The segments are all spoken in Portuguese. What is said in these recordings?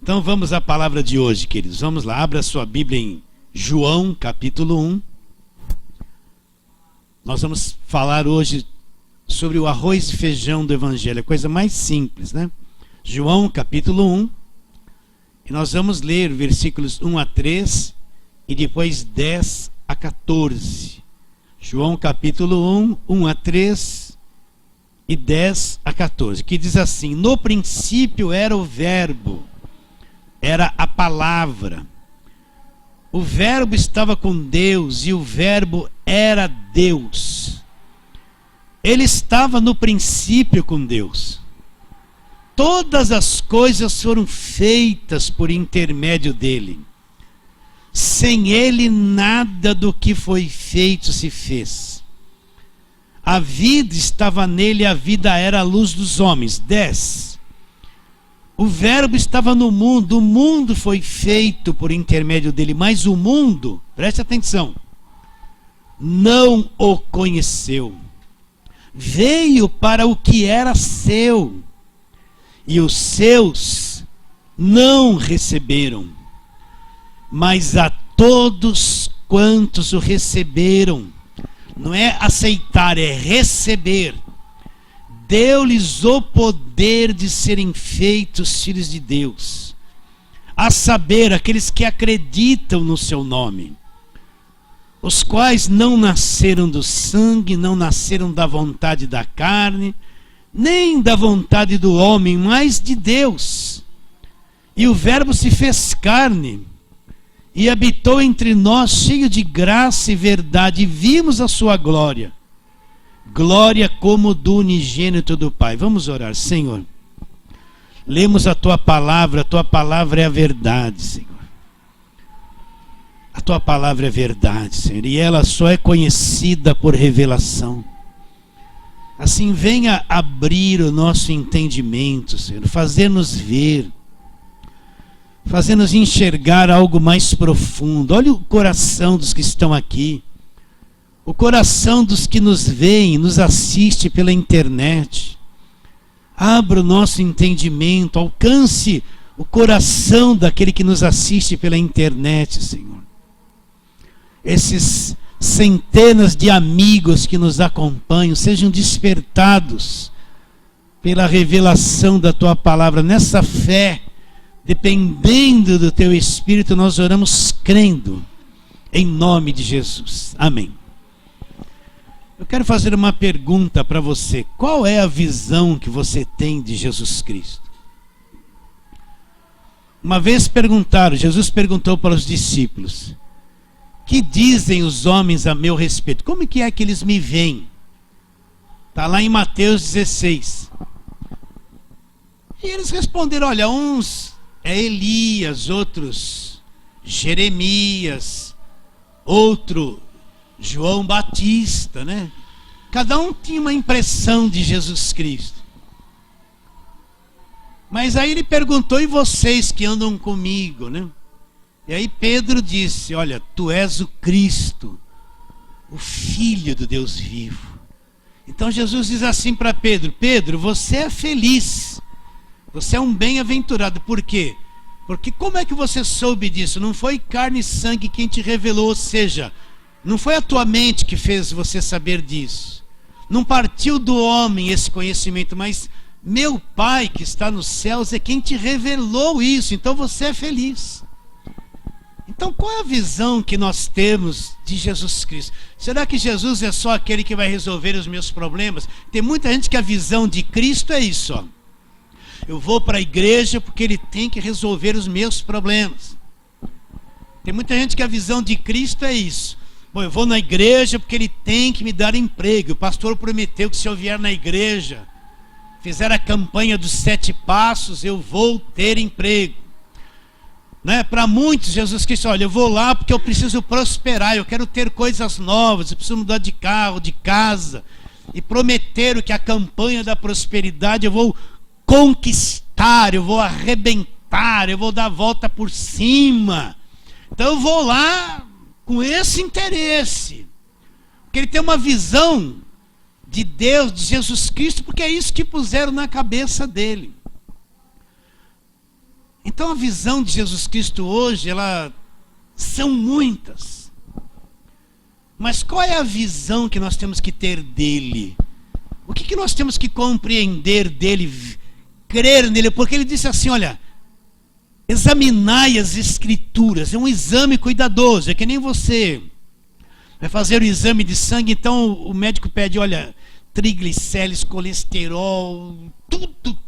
Então vamos à palavra de hoje, queridos. Vamos lá, abra sua Bíblia em João, capítulo 1. Nós vamos falar hoje sobre o arroz e feijão do Evangelho, a coisa mais simples, né? João, capítulo 1. E nós vamos ler versículos 1 a 3 e depois 10 a 14. João, capítulo 1, 1 a 3 e 10 a 14, que diz assim: no princípio era o Verbo, era a palavra. O Verbo estava com Deus e o Verbo era Deus. Ele estava no princípio com Deus. Todas as coisas foram feitas por intermédio dele. Sem ele, nada do que foi feito se fez. A vida estava nele, a vida era a luz dos homens. 10. O Verbo estava no mundo, o mundo foi feito por intermédio dele, mas o mundo, preste atenção, não o conheceu. Veio para o que era seu, e os seus não receberam. Mas a todos quantos o receberam, não é aceitar, é receber, deu-lhes o poder de serem feitos filhos de Deus, a saber, aqueles que acreditam no seu nome, os quais não nasceram do sangue, não nasceram da vontade da carne, nem da vontade do homem, mas de Deus. E o Verbo se fez carne e habitou entre nós, cheio de graça e verdade, e vimos a sua glória, glória como do unigênito do Pai. Vamos orar. Senhor, lemos a tua palavra é a verdade, Senhor. A tua palavra é verdade, Senhor, e ela só é conhecida por revelação. Assim, venha abrir o nosso entendimento, Senhor, fazer-nos ver, fazer-nos enxergar algo mais profundo. Olha o coração dos que estão aqui, o coração dos que nos veem, nos assiste pela internet. Abra o nosso entendimento, alcance o coração daquele que nos assiste pela internet, Senhor. Esses centenas de amigos que nos acompanham sejam despertados pela revelação da tua palavra. Nessa fé, dependendo do teu Espírito, nós oramos crendo, em nome de Jesus. Amém. Eu quero fazer uma pergunta para você. Qual é a visão que você tem de Jesus Cristo? Uma vez perguntaram, Jesus perguntou para os discípulos: que dizem os homens a meu respeito? Como é que eles me veem? Está lá em Mateus 16. E eles responderam: olha, uns é Elias, outros Jeremias, outro João Batista, né? Cada um tinha uma impressão de Jesus Cristo. Mas aí ele perguntou: e vocês que andam comigo, né? E aí Pedro disse: olha, tu és o Cristo, o Filho do Deus vivo. Então Jesus diz assim para Pedro: Pedro, você é feliz, você é um bem-aventurado. Por quê? Porque como é que você soube disso? Não foi carne e sangue quem te revelou, ou seja, não foi a tua mente que fez você saber disso. Não partiu do homem esse conhecimento, mas meu Pai que está nos céus é quem te revelou isso. Então você é feliz. Então qual é a visão que nós temos de Jesus Cristo? Será que Jesus é só aquele que vai resolver os meus problemas? Tem muita gente que a visão de Cristo é isso, ó. Eu vou para a igreja porque ele tem que resolver os meus problemas. Tem muita gente que a visão de Cristo é isso. Bom, eu vou na igreja porque ele tem que me dar emprego. O pastor prometeu que se eu vier na igreja, fizer a campanha dos 7 passos, eu vou ter emprego. Né? Para muitos, Jesus Cristo: olha, eu vou lá porque eu preciso prosperar, eu quero ter coisas novas, eu preciso mudar de carro, de casa. E prometeram que a campanha da prosperidade eu vou conquistar, eu vou arrebentar, eu vou dar a volta por cima. Então eu vou lá com esse interesse, porque ele tem uma visão de Deus, de Jesus Cristo, porque é isso que puseram na cabeça dele. Então a visão de Jesus Cristo hoje, são muitas. Mas qual é a visão que nós temos que ter dele? O que nós temos que compreender dele, crer nele? Porque ele disse assim, olha, examinai as escrituras, é um exame cuidadoso, é que nem você vai fazer o exame de sangue, então o médico pede, olha, triglicéridos, colesterol, tudo,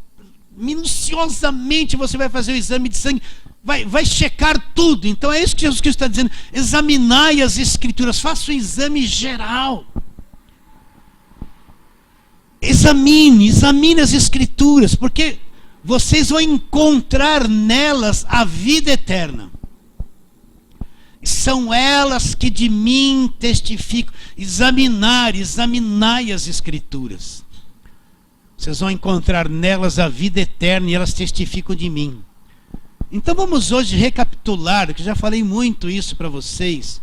minuciosamente você vai fazer o exame de sangue, vai checar tudo. Então é isso que Jesus Cristo está dizendo, examinai as escrituras, faça o exame geral. Examine as escrituras, porque vocês vão encontrar nelas a vida eterna. São elas que de mim testificam. Examinai as escrituras. Vocês vão encontrar nelas a vida eterna e elas testificam de mim. Então vamos hoje recapitular, que já falei muito isso para vocês,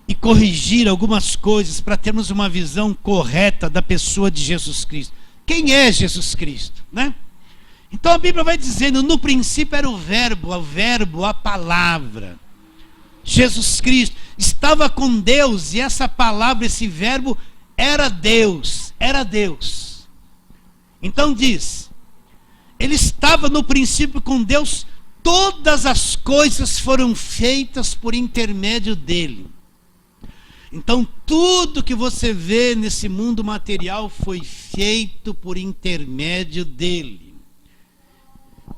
e corrigir algumas coisas para termos uma visão correta da pessoa de Jesus Cristo. Quem é Jesus Cristo, né? Então a Bíblia vai dizendo, no princípio era o verbo, a palavra. Jesus Cristo estava com Deus e essa palavra, esse verbo era Deus. Então diz, ele estava no princípio com Deus, todas as coisas foram feitas por intermédio dele. Então tudo que você vê nesse mundo material foi feito por intermédio dele.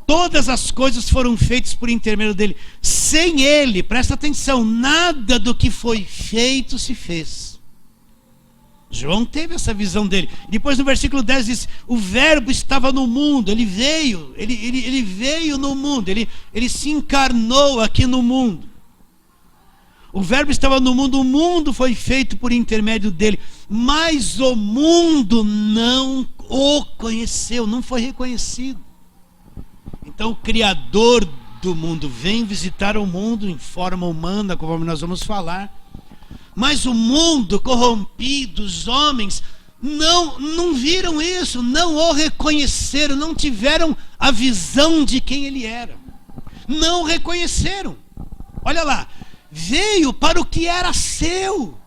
Todas as coisas foram feitas por intermédio dele. Sem ele, presta atenção, nada do que foi feito se fez. João teve essa visão dele. Depois no versículo 10 diz, o verbo estava no mundo, ele veio no mundo, ele se encarnou aqui no mundo. O verbo estava no mundo, o mundo foi feito por intermédio dele, mas o mundo não o conheceu, não foi reconhecido. Então o Criador do mundo vem visitar o mundo em forma humana, conforme nós vamos falar. Mas o mundo corrompido, os homens, não viram isso, não o reconheceram, não tiveram a visão de quem ele era. Não o reconheceram. Olha lá, veio para o que era seu.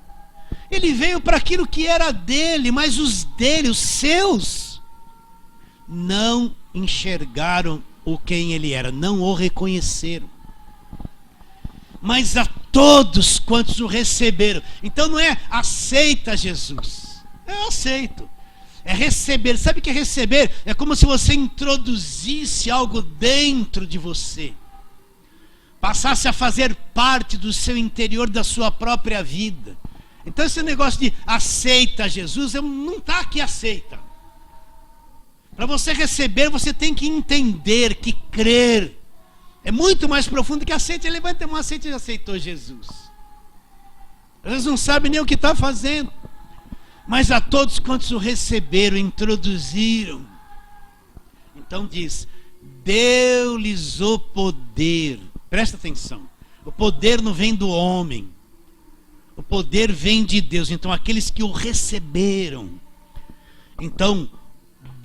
Ele veio para aquilo que era dele, mas os seus, não enxergaram quem ele era, não o reconheceram. Mas a todos quantos o receberam. Então não é aceita Jesus, eu aceito, é receber. Sabe o que é receber? É como se você introduzisse algo dentro de você, passasse a fazer parte do seu interior, da sua própria vida. Então esse negócio de aceita Jesus, não está aqui aceita. Para você receber, você tem que entender, que crer. É muito mais profundo que aceita. Levanta a mão, aceita e aceitou Jesus. Eles não sabem nem o que está fazendo. Mas a todos quantos o receberam, introduziram. Então diz, deu-lhes o poder. Presta atenção. O poder não vem do homem. O poder vem de Deus. Então aqueles que o receberam. Então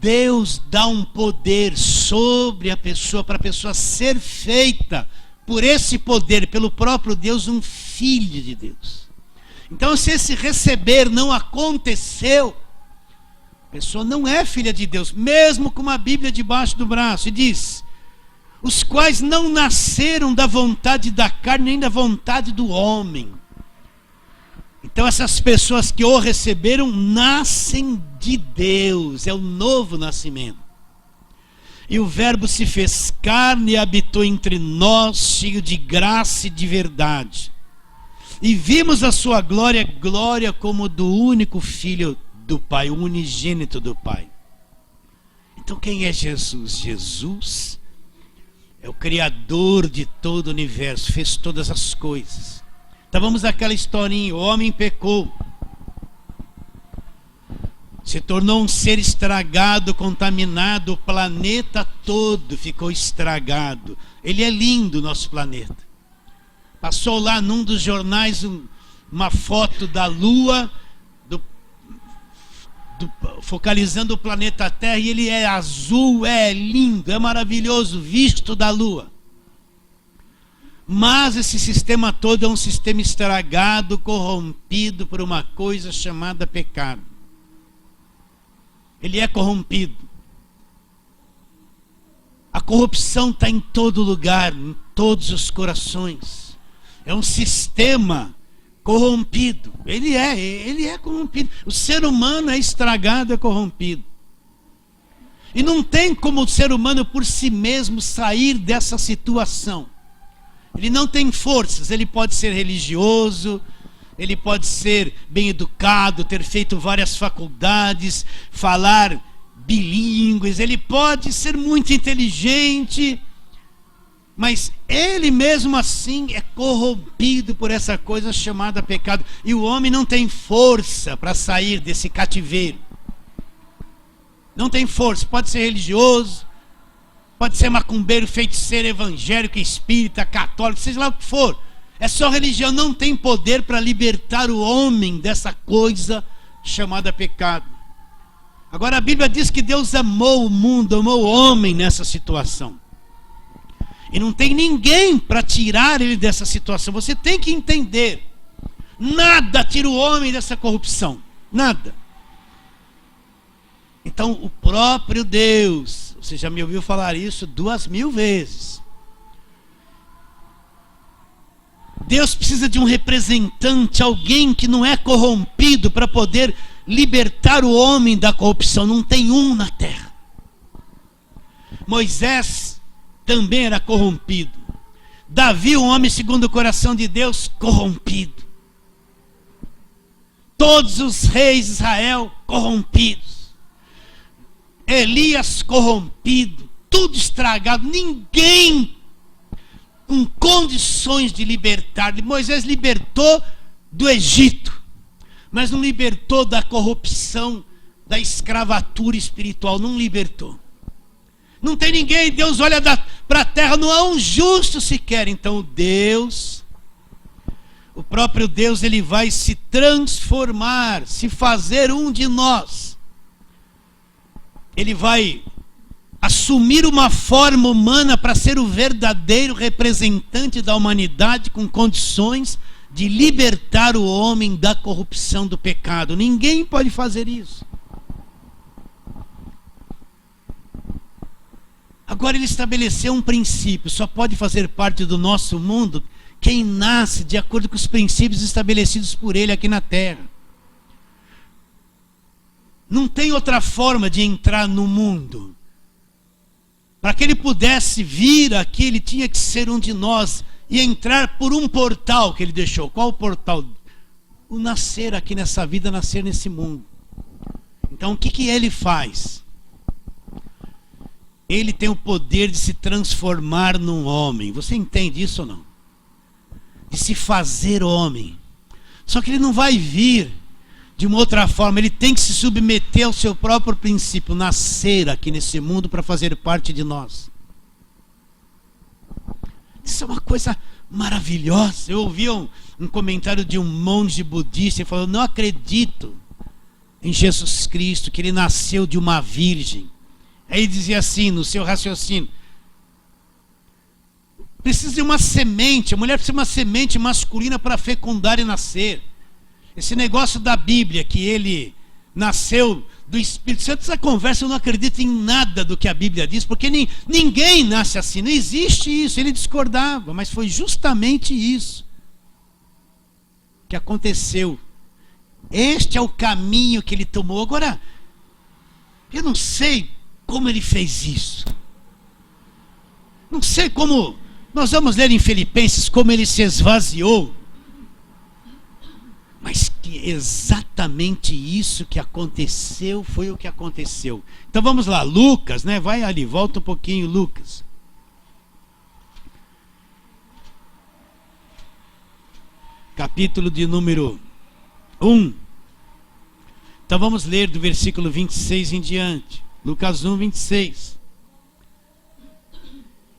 Deus dá um poder sobre a pessoa, para a pessoa ser feita por esse poder, pelo próprio Deus, um filho de Deus. Então se esse receber não aconteceu, a pessoa não é filha de Deus, mesmo com uma Bíblia debaixo do braço. E diz, os quais não nasceram da vontade da carne, nem da vontade do homem. Então essas pessoas que o receberam nascem de Deus, é o novo nascimento. E o verbo se fez carne e habitou entre nós, cheio de graça e de verdade. E vimos a sua glória, glória como do único Filho do Pai, o unigênito do Pai. Então quem é Jesus? Jesus é o Criador de todo o universo, fez todas as coisas. Então vamos àquela historinha, o homem pecou, se tornou um ser estragado, contaminado, o planeta todo ficou estragado. Ele é lindo, nosso planeta. Passou lá num dos jornais uma foto da Lua, focalizando o planeta Terra, e ele é azul, é lindo, é maravilhoso, visto da Lua. Mas esse sistema todo é um sistema estragado, corrompido por uma coisa chamada pecado. Ele é corrompido. A corrupção está em todo lugar, em todos os corações. É um sistema corrompido. Ele é corrompido. O ser humano é estragado, é corrompido. E não tem como o ser humano por si mesmo sair dessa situação. Ele não tem forças. Ele pode ser religioso, ele pode ser bem educado, ter feito várias faculdades, falar bilíngues, ele pode ser muito inteligente, mas ele mesmo assim é corrompido por essa coisa chamada pecado. E o homem não tem força para sair desse cativeiro. Não tem força. Pode ser religioso, pode ser macumbeiro, feiticeiro, evangélico, espírita, católico, seja lá o que for. É só religião, não tem poder para libertar o homem dessa coisa chamada pecado. Agora a Bíblia diz que Deus amou o mundo, amou o homem nessa situação. E não tem ninguém para tirar ele dessa situação. Você tem que entender. Nada tira o homem dessa corrupção. Nada. Então o próprio Deus, você já me ouviu falar isso 2000 vezes. Deus precisa de um representante, alguém que não é corrompido para poder libertar o homem da corrupção. Não tem um na terra. Moisés também era corrompido. Davi, um homem segundo o coração de Deus, corrompido. Todos os reis de Israel corrompidos. Elias corrompido. Tudo estragado. Ninguém com condições de libertar. Moisés libertou do Egito, mas não libertou da corrupção, da escravatura espiritual. Não libertou. Não tem ninguém. Deus olha para a terra, não há um justo sequer. Então Deus, o próprio Deus, ele vai se transformar, se fazer um de nós. Ele vai assumir uma forma humana para ser o verdadeiro representante da humanidade, com condições de libertar o homem da corrupção do pecado. Ninguém pode fazer isso. Agora ele estabeleceu um princípio: só pode fazer parte do nosso mundo quem nasce de acordo com os princípios estabelecidos por ele aqui na terra. Não tem outra forma de entrar no mundo. Para que ele pudesse vir aqui, ele tinha que ser um de nós e entrar por um portal que ele deixou. Qual o portal? O nascer aqui nessa vida, nascer nesse mundo. Então o que ele faz? Ele tem o poder de se transformar num homem. Você entende isso ou não? De se fazer homem. Só que ele não vai vir de uma outra forma. Ele tem que se submeter ao seu próprio princípio, nascer aqui nesse mundo para fazer parte de nós. Isso é uma coisa maravilhosa. Eu ouvi um comentário de um monge budista, ele falou: não acredito em Jesus Cristo, que ele nasceu de uma virgem. Aí ele dizia assim, no seu raciocínio: precisa de uma semente, a mulher precisa de uma semente masculina para fecundar e nascer. Esse negócio da Bíblia, que ele nasceu do Espírito Santo, essa conversa, eu não acredito em nada do que a Bíblia diz, porque ninguém nasce assim, não existe isso. Ele discordava, mas foi justamente isso que aconteceu. Este é o caminho que ele tomou. Agora, eu não sei como ele fez isso. Não sei como. Nós vamos ler em Filipenses como ele se esvaziou. Mas que exatamente isso que aconteceu foi o que aconteceu. Então vamos lá, Lucas, né? Vai ali, volta um pouquinho, Lucas. Capítulo de número 1. Então vamos ler do versículo 26 em diante. Lucas 1, 26.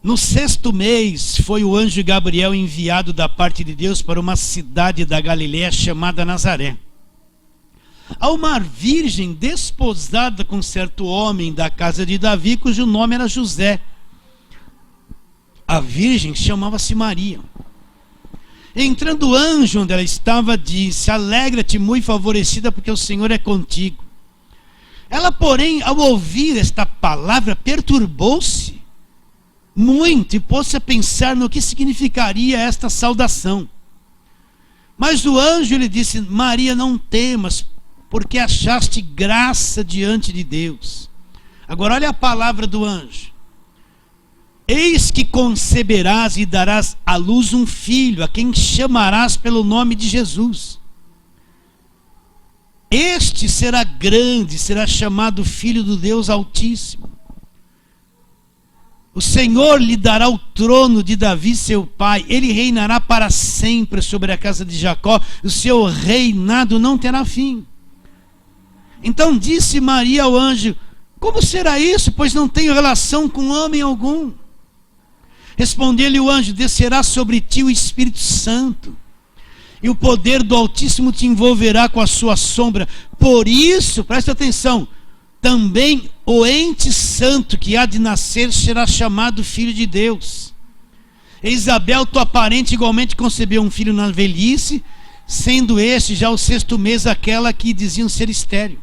No 6º mês foi o anjo Gabriel enviado da parte de Deus para uma cidade da Galiléia chamada Nazaré, a uma virgem desposada com certo homem da casa de Davi, cujo nome era José. A virgem chamava-se Maria. Entrando o anjo onde ela estava, disse: alegra-te, muito favorecida, porque o Senhor é contigo. Ela, porém, ao ouvir esta palavra, perturbou-se muito e pôs-se a pensar no que significaria esta saudação. Mas o anjo lhe disse: Maria, não temas, porque achaste graça diante de Deus. Agora olha a palavra do anjo. Eis que conceberás e darás à luz um filho, a quem chamarás pelo nome de Jesus. Este será grande, será chamado Filho do Deus Altíssimo. O Senhor lhe dará o trono de Davi, seu pai. Ele reinará para sempre sobre a casa de Jacó. O seu reinado não terá fim. Então disse Maria ao anjo: como será isso, pois não tenho relação com homem algum? Respondeu-lhe o anjo: descerá sobre ti o Espírito Santo, e o poder do Altíssimo te envolverá com a sua sombra. Por isso, presta atenção, também o ente santo que há de nascer será chamado Filho de Deus. E Isabel, tua parente, igualmente concebeu um filho na velhice, sendo este já o 6º mês aquela que diziam ser estéril.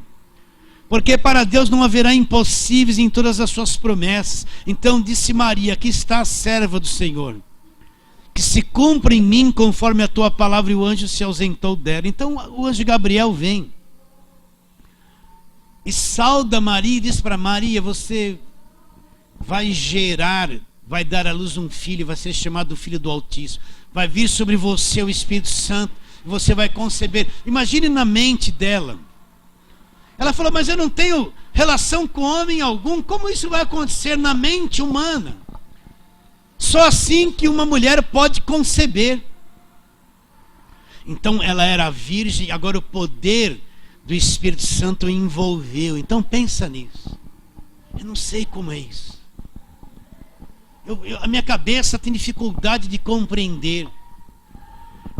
Porque para Deus não haverá impossíveis em todas as suas promessas. Então disse Maria: aqui está a serva do Senhor, que se cumpra em mim conforme a tua palavra. E o anjo se ausentou dela. Então o anjo Gabriel vem e sauda Maria e diz para Maria: você vai gerar, vai dar à luz um filho, vai ser chamado Filho do Altíssimo. Vai vir sobre você o Espírito Santo, e você vai conceber. Imagine na mente dela. Ela falou: mas eu não tenho relação com homem algum. Como isso vai acontecer na mente humana? Só assim que uma mulher pode conceber. Então ela era virgem, agora o poder do Espírito Santo envolveu. Então pensa nisso. Eu não sei como é isso. A minha cabeça tem dificuldade de compreender.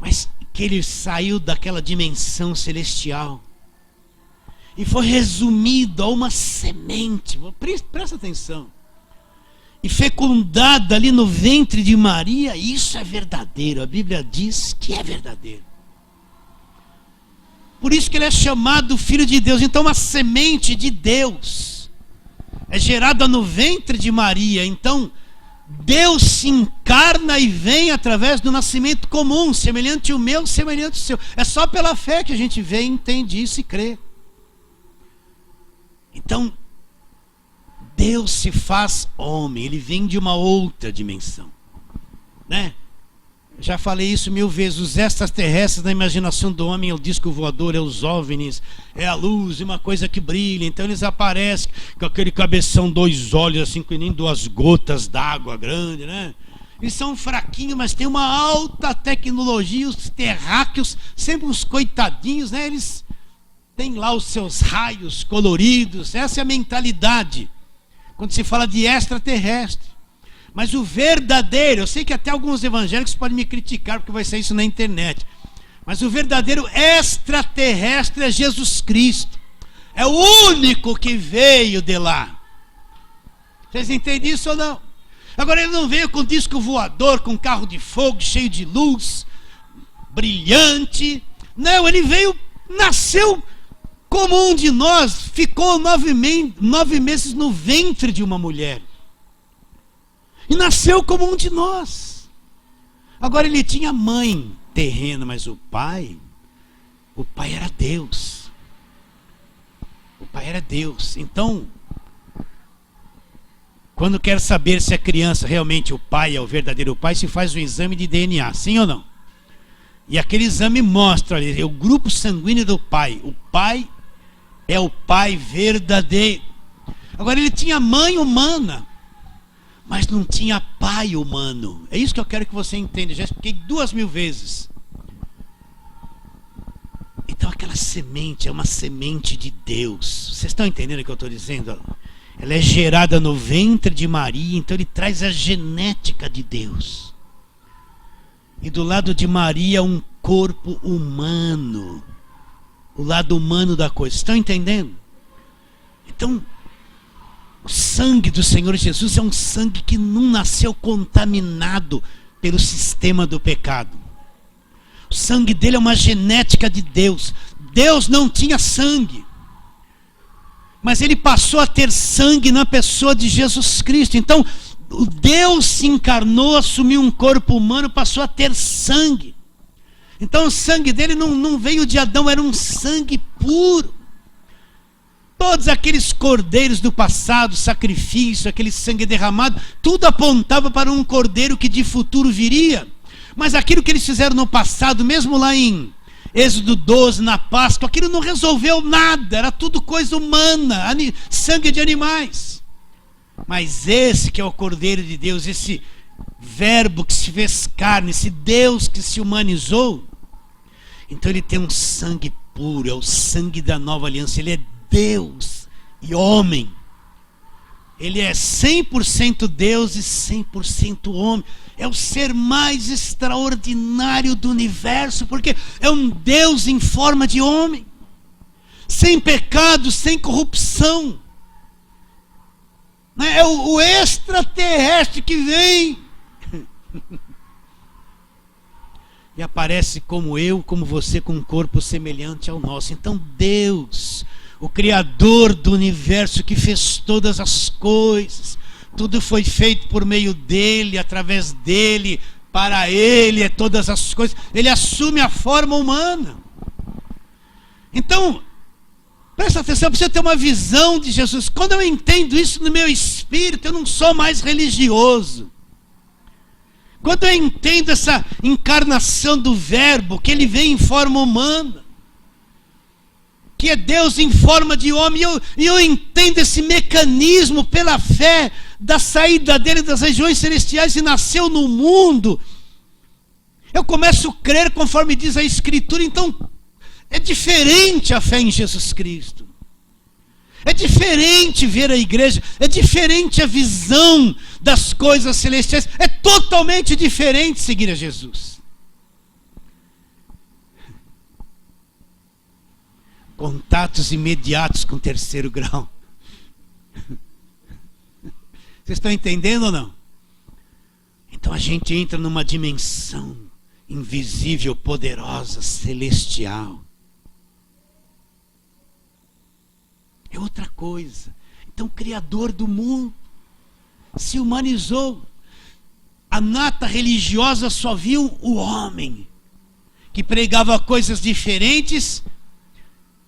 Mas que ele saiu daquela dimensão celestial e foi resumido a uma semente. Presta atenção. E fecundada ali no ventre de Maria. Isso é verdadeiro. A Bíblia diz que é verdadeiro. Por isso que ele é chamado Filho de Deus. Então uma semente de Deus é gerada no ventre de Maria. Então Deus se encarna e vem através do nascimento comum, semelhante ao meu, semelhante ao seu. É só pela fé que a gente vê, entende isso e crê. Então Deus se faz homem, ele vem de uma outra dimensão, né? Já falei isso 1000 vezes. Os extraterrestres da imaginação do homem é o disco voador, é os OVNIs, é a luz, uma coisa que brilha. Então eles aparecem com aquele cabeção, 2 olhos assim, que nem 2 gotas d'água grande, né? Eles são fraquinhos, mas tem uma alta tecnologia. Os terráqueos, sempre uns coitadinhos, né? Eles têm lá os seus raios coloridos. Essa é a mentalidade quando se fala de extraterrestre. Mas o verdadeiro, eu sei que até alguns evangélicos podem me criticar, porque vai sair isso na internet, mas o verdadeiro extraterrestre é Jesus Cristo. É o único que veio de lá. Vocês entendem isso ou não? Agora ele não veio com disco voador, com carro de fogo cheio de luz, brilhante. Não, ele veio, nasceu como um de nós, ficou 9 meses no ventre de uma mulher. E nasceu como um de nós. Agora ele tinha mãe terrena, mas o pai era Deus. O pai era Deus. Então, quando quer saber se a criança realmente o pai é o verdadeiro pai, se faz um exame de DNA, sim ou não? E aquele exame mostra ali, é o grupo sanguíneo do pai. O pai é o pai verdadeiro. Agora ele tinha mãe humana, mas não tinha pai humano. É isso que eu quero que você entenda. Já expliquei 2000 vezes. Então aquela semente é uma semente de Deus. Vocês estão entendendo o que eu estou dizendo? Ela é gerada no ventre de Maria. Então ele traz a genética de Deus. E do lado de Maria um corpo humano. O lado humano da coisa. Estão entendendo? Então o sangue do Senhor Jesus é um sangue que não nasceu contaminado pelo sistema do pecado. sangue dele é uma genética de Deus. Deus não tinha sangue, mas ele passou a ter sangue na pessoa de Jesus Cristo. Então, o Deus se encarnou, assumiu um corpo humano, passou a ter sangue. Então o sangue dele não veio de Adão, era um sangue puro. Todos aqueles cordeiros do passado, sacrifício, aquele sangue derramado, tudo apontava para um cordeiro que de futuro viria. Mas aquilo que eles fizeram no passado, mesmo lá em Êxodo 12, na Páscoa, aquilo não resolveu nada, era tudo coisa humana, sangue de animais. Mas esse que é o Cordeiro de Deus, esse verbo que se fez carne, esse Deus que se humanizou, então ele tem um sangue puro, é o sangue da nova aliança. Ele é Deus e homem. Ele é 100% Deus e 100% homem. É o ser mais extraordinário do universo, porque é um Deus em forma de homem, sem pecado, sem corrupção. É o extraterrestre que vem e aparece como eu, como você, com um corpo semelhante ao nosso. Então Deus, o Criador do universo, que fez todas as coisas, tudo foi feito por meio dele, através dele, para ele, é todas as coisas. Ele assume a forma humana. Então, presta atenção, para você ter uma visão de Jesus. Quando eu entendo isso no meu espírito, eu não sou mais religioso. Quando eu entendo essa encarnação do verbo, que ele vem em forma humana, que é Deus em forma de homem, e eu entendo esse mecanismo pela fé da saída dele das regiões celestiais e nasceu no mundo, eu começo a crer conforme diz a Escritura. Então é diferente a fé em Jesus Cristo, é diferente ver a igreja, é diferente a visão das coisas celestiais, é totalmente diferente seguir a Jesus. Contatos imediatos com o terceiro grau. Vocês estão entendendo ou não? Então a gente entra numa dimensão invisível, poderosa, celestial. É outra coisa. Então o Criador do mundo se humanizou. A nata religiosa só viu o homem, que pregava coisas diferentes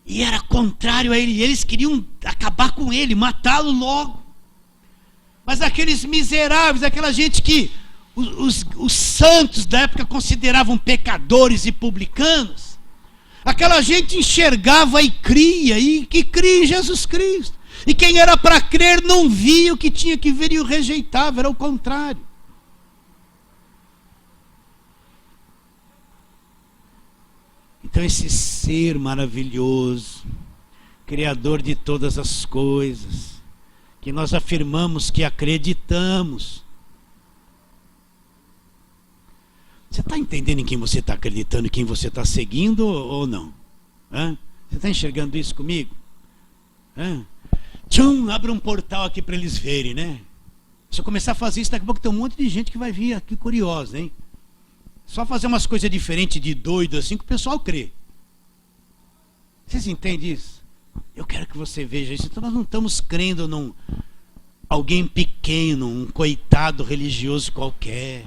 e era contrário a ele. E eles queriam acabar com ele, matá-lo logo. Mas aqueles miseráveis, aquela gente que os santos da época consideravam pecadores e publicanos, aquela gente enxergava e cria em Jesus Cristo. E quem era para crer não via o que tinha que ver e o rejeitava, era o contrário. Então esse ser maravilhoso, Criador de todas as coisas, que nós afirmamos que acreditamos. Você está entendendo em quem você está acreditando, em quem você está seguindo ou não? Você está enxergando isso comigo? Abre um portal aqui para eles verem, né? Se eu começar a fazer isso, daqui a pouco tem um monte de gente que vai vir aqui curiosa, hein? Só fazer umas coisas diferentes de doido assim que o pessoal crê. Vocês entendem isso? Eu quero que você veja isso. Então nós não estamos crendo num alguém pequeno, um coitado religioso qualquer.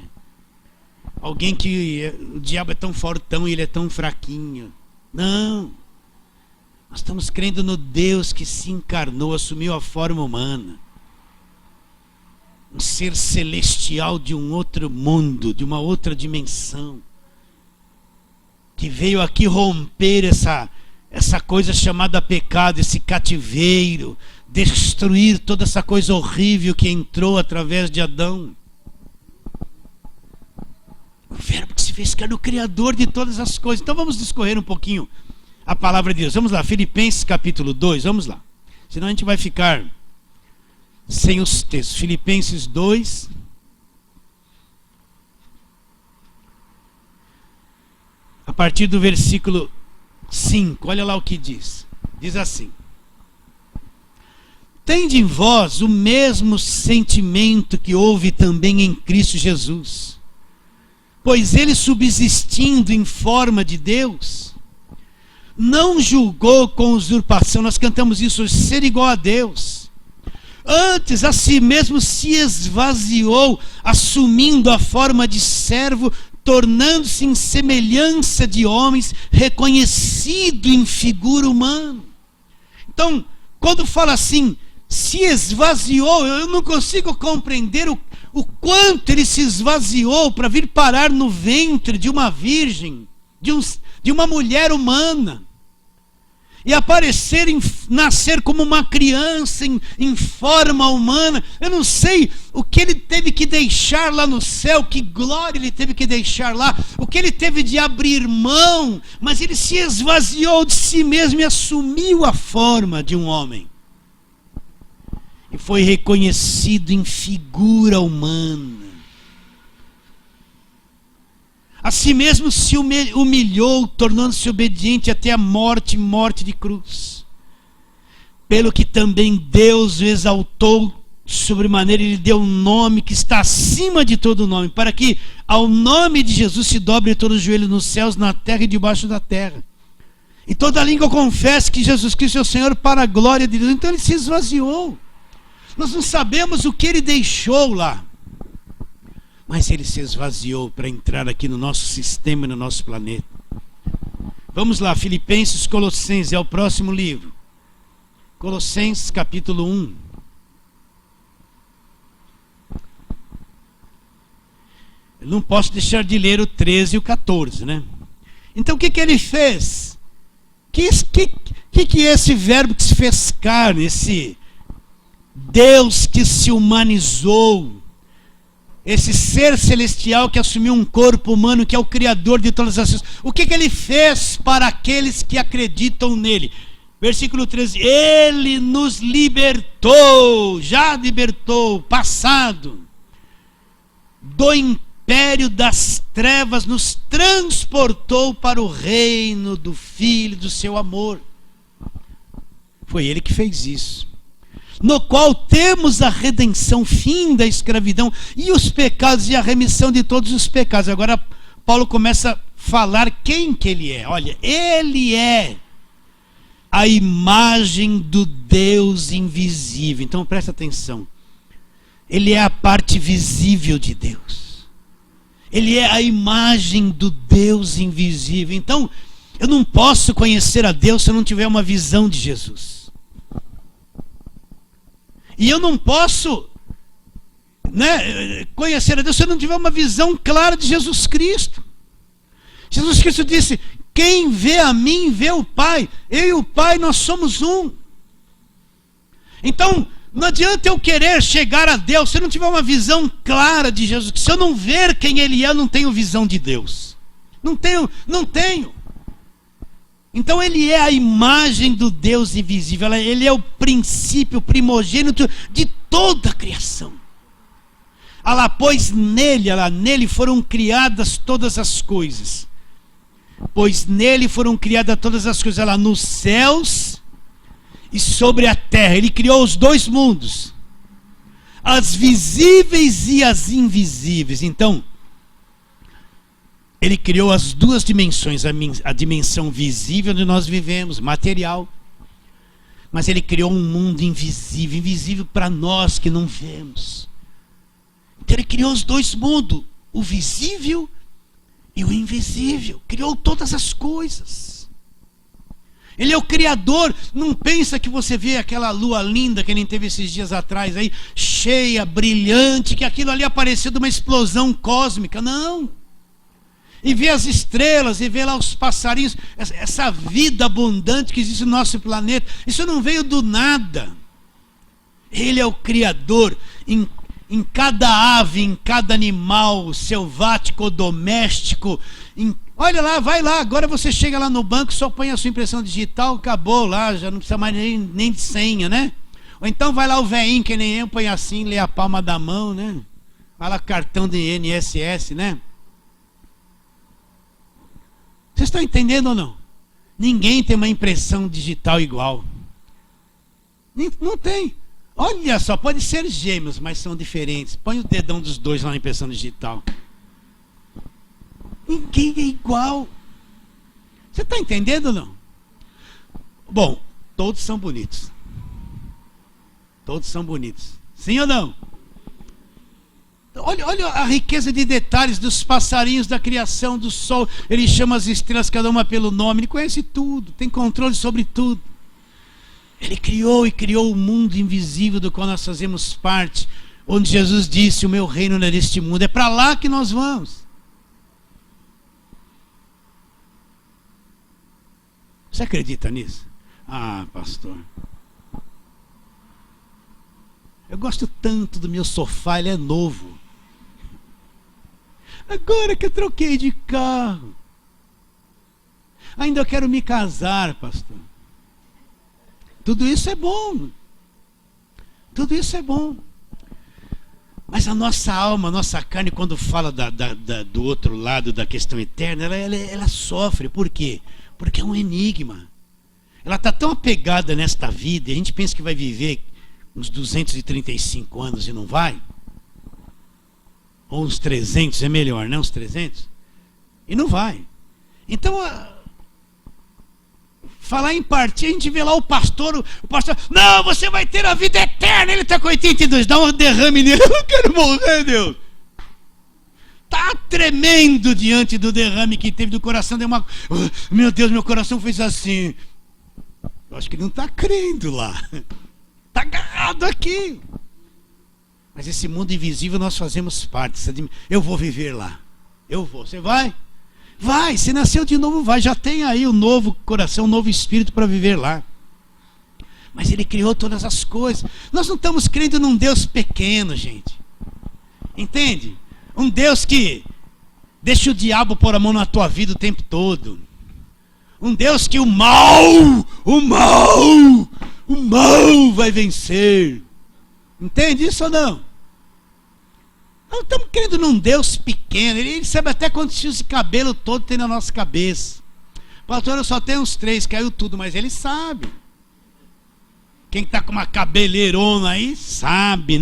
Alguém que o diabo é tão fortão e ele é tão fraquinho. Não. Nós estamos crendo no Deus que se encarnou, assumiu a forma humana. Um ser celestial de um outro mundo, de uma outra dimensão. Que veio aqui romper essa coisa chamada pecado, esse cativeiro, destruir toda essa coisa horrível que entrou através de Adão. O verbo que se fez carne, o Criador de todas as coisas. Então vamos discorrer um pouquinho a palavra de Deus. Vamos lá, Filipenses capítulo 2, vamos lá. Senão a gente vai ficar sem os textos. Filipenses 2. A partir do versículo 5, olha lá o que diz. Diz assim: tende em vós o mesmo sentimento que houve também em Cristo Jesus, Pois ele, subsistindo em forma de Deus, não julgou com usurpação, nós cantamos isso hoje, ser igual a Deus. Antes, a si mesmo se esvaziou, assumindo a forma de servo, tornando-se em semelhança de homens, reconhecido em figura humana. Então, quando fala assim, se esvaziou, eu não consigo compreender o quanto ele se esvaziou para vir parar no ventre de uma virgem, de uma mulher humana, e aparecer, nascer como uma criança em forma humana. Eu não sei o que ele teve que deixar lá no céu, que glória ele teve que deixar lá, o que ele teve de abrir mão, mas ele se esvaziou de si mesmo e assumiu a forma de um homem. E foi reconhecido em figura humana. A si mesmo se humilhou, tornando-se obediente até a morte, morte de cruz. Pelo que também Deus o exaltou sobremaneira, ele deu um nome que está acima de todo nome, para que ao nome de Jesus se dobre todo o joelho nos céus, na terra e debaixo da terra. E toda língua confesse que Jesus Cristo é o Senhor, para a glória de Deus. Então ele se esvaziou. Nós não sabemos o que ele deixou lá, mas ele se esvaziou para entrar aqui no nosso sistema e no nosso planeta. Vamos lá, Filipenses, Colossenses, é o próximo livro. Colossenses capítulo 1. Eu não posso deixar de ler o 13 e o 14, né? Então o que ele fez? Que é esse verbo que se fez carne, esse Deus que se humanizou, esse ser celestial que assumiu um corpo humano, que é o Criador de todas as coisas? O que ele fez para aqueles que acreditam nele? Versículo 13, ele nos libertou, já libertou, passado, do império das trevas, nos transportou para o reino do Filho do seu amor. Foi ele que fez isso. No qual temos a redenção, fim da escravidão e os pecados e a remissão de todos os pecados. Agora Paulo começa a falar quem que ele é. Olha, ele é a imagem do Deus invisível. Então presta atenção. Ele é a parte visível de Deus. Ele é a imagem do Deus invisível. Então eu não posso conhecer a Deus se eu não tiver uma visão de Jesus. E eu não posso, conhecer a Deus se eu não tiver uma visão clara de Jesus Cristo. Jesus Cristo disse, quem vê a mim, vê o Pai. Eu e o Pai, nós somos um. Então, não adianta eu querer chegar a Deus se eu não tiver uma visão clara de Jesus. Se eu não ver quem Ele é, eu não tenho visão de Deus. Não tenho. Então ele é a imagem do Deus invisível, ele é o princípio primogênito de toda a criação. Pois nele foram criadas todas as coisas. Pois nele foram criadas todas as coisas, nos céus e sobre a terra. Ele criou os dois mundos, as visíveis e as invisíveis. Então, ele criou as duas dimensões, a dimensão visível onde nós vivemos, material. Mas ele criou um mundo invisível, invisível para nós que não vemos. Então ele criou os dois mundos, o visível e o invisível. Criou todas as coisas. Ele é o Criador. Não pensa que você vê aquela lua linda que nem teve esses dias atrás aí, cheia, brilhante, que aquilo ali apareceu de uma explosão cósmica. Não. E ver as estrelas, e ver lá os passarinhos, essa vida abundante que existe no nosso planeta, isso não veio do nada. Ele é o Criador. Em cada ave, em cada animal, selvático ou doméstico. Olha lá, vai lá, agora você chega lá no banco, só põe a sua impressão digital, acabou lá, já não precisa mais nem de senha, né? Ou então vai lá o veinho, que nem eu, põe assim, lê a palma da mão, né? Vai lá, cartão de INSS, né? Vocês estão entendendo ou não? Ninguém tem uma impressão digital igual. Não tem. Olha só, pode ser gêmeos, mas são diferentes. Põe o dedão dos dois lá na impressão digital. Ninguém é igual. Você está entendendo ou não? Bom, todos são bonitos. Todos são bonitos. Sim ou não? Olha a riqueza de detalhes dos passarinhos, da criação, do sol. Ele chama as estrelas, cada uma pelo nome. Ele conhece tudo, tem controle sobre tudo. Ele criou e criou o mundo invisível do qual nós fazemos parte. Onde Jesus disse, o meu reino não é deste mundo. É para lá que nós vamos. Você acredita nisso? Ah, pastor. Eu gosto tanto do meu sofá, ele é novo. Agora que eu troquei de carro. Ainda eu quero me casar, pastor. Tudo isso é bom. Tudo isso é bom. Mas a nossa alma, a nossa carne, quando fala do outro lado da questão eterna, ela sofre. Por quê? Porque é um enigma. Ela está tão apegada nesta vida, e a gente pensa que vai viver uns 235 anos e não vai. Ou uns 300, é melhor, né? Uns 300. E não vai. Então, falar em partir, a gente vê lá o pastor, não, você vai ter a vida eterna. Ele está com 82, dá um derrame nele. Eu não quero morrer, Deus. Está tremendo diante do derrame que teve do coração. Meu Deus, meu coração fez assim. Eu acho que ele não está crendo lá. Está agarrado aqui. Mas esse mundo invisível nós fazemos parte. Eu vou viver lá. Eu vou. Você vai? Vai. Se nasceu de novo, vai. Já tem aí um novo coração, um novo espírito para viver lá. Mas ele criou todas as coisas. Nós não estamos crendo num Deus pequeno, gente. Entende? Um Deus que deixa o diabo pôr a mão na tua vida o tempo todo. Um Deus que o mal vai vencer. Entende isso ou não? Não estamos crendo num Deus pequeno. Ele sabe até quantos fios de cabelo todo tem na nossa cabeça. Pastor, eu só tenho uns 3, caiu tudo, mas ele sabe. Quem está com uma cabeleirona aí, sabe.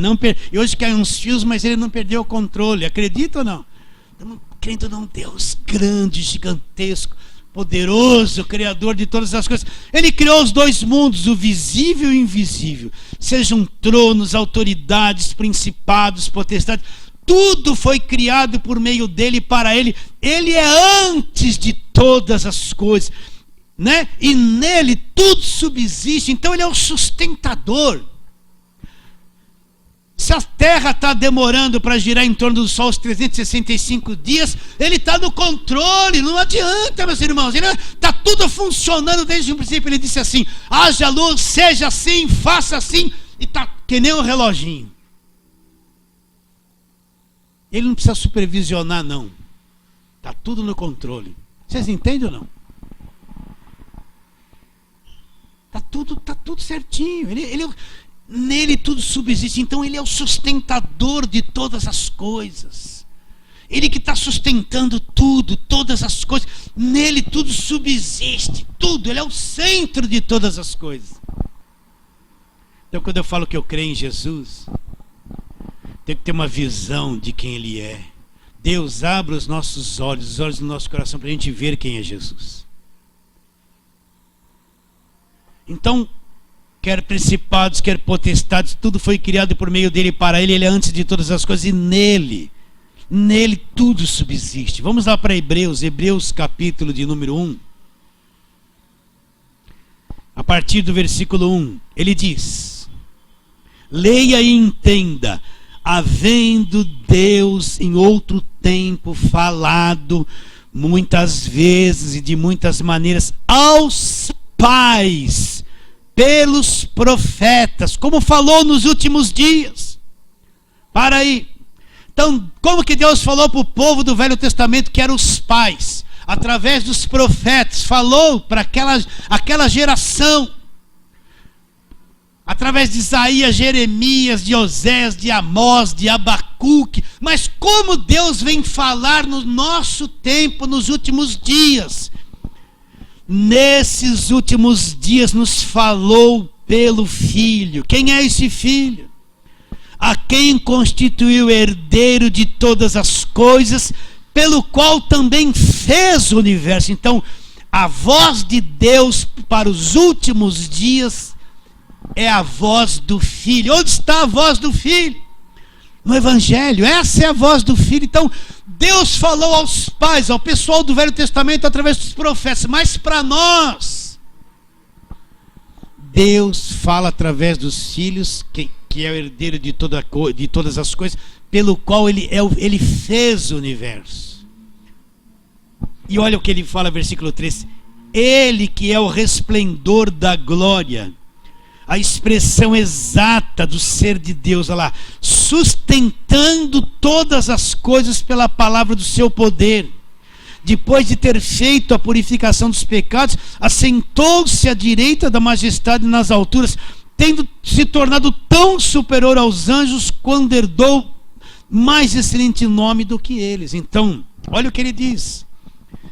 E hoje caiu uns fios, mas ele não perdeu o controle. Acredita ou não? Estamos crendo num Deus grande, gigantesco, poderoso, criador de todas as coisas. Ele criou os 2 mundos, o visível e o invisível. Sejam tronos, autoridades, principados, potestades. Tudo foi criado por meio dele e para ele. Ele é antes de todas as coisas, né? E nele tudo subsiste. Então ele é o sustentador. Se a terra está demorando para girar em torno do sol os 365 dias, ele está no controle. Não adianta, meus irmãos. Está tudo funcionando desde o princípio. Ele disse assim: haja luz, seja assim, faça assim. E está que nem um reloginho. Ele não precisa supervisionar, não. Está tudo no controle. Vocês entendem ou não? Está tudo certinho. Nele tudo subsiste. Então ele é o sustentador de todas as coisas. Ele que está sustentando tudo, todas as coisas. Nele tudo subsiste. Tudo. Ele é o centro de todas as coisas. Então quando eu falo que eu creio em Jesus, tem que ter uma visão de quem ele é. Deus abre os nossos olhos, os olhos do nosso coração, para a gente ver quem é Jesus. Então, quer principados, quer potestades, tudo foi criado por meio dele e para ele. Ele é antes de todas as coisas e nele tudo subsiste. Vamos lá para Hebreus capítulo de número 1. A partir do versículo 1, ele diz: leia e entenda. Havendo Deus em outro tempo falado muitas vezes e de muitas maneiras aos pais pelos profetas, como falou nos últimos dias. Para aí. Então, como que Deus falou para o povo do Velho Testamento, que eram os pais? Através dos profetas, falou para aquela geração. Através de Isaías, Jeremias, de Oséias, de Amós, de Abacuque. Mas como Deus vem falar no nosso tempo, nos últimos dias? Nesses últimos dias nos falou pelo Filho. Quem é esse Filho? A quem constituiu herdeiro de todas as coisas, pelo qual também fez o universo. Então, a voz de Deus para os últimos dias é a voz do Filho. Onde está a voz do Filho? No Evangelho. Essa é a voz do Filho. Então, Deus falou aos pais, ao pessoal do Velho Testamento através dos profetas, mas para nós, Deus fala através dos filhos, que é o herdeiro de todas as coisas, pelo qual ele fez o universo. E olha o que ele fala, versículo 3. Ele que é o resplendor da glória, a expressão exata do ser de Deus, olha lá, sustentando todas as coisas pela palavra do seu poder. Depois de ter feito a purificação dos pecados, assentou-se à direita da majestade nas alturas, tendo se tornado tão superior aos anjos, quando herdou mais excelente nome do que eles. Então, olha o que ele diz.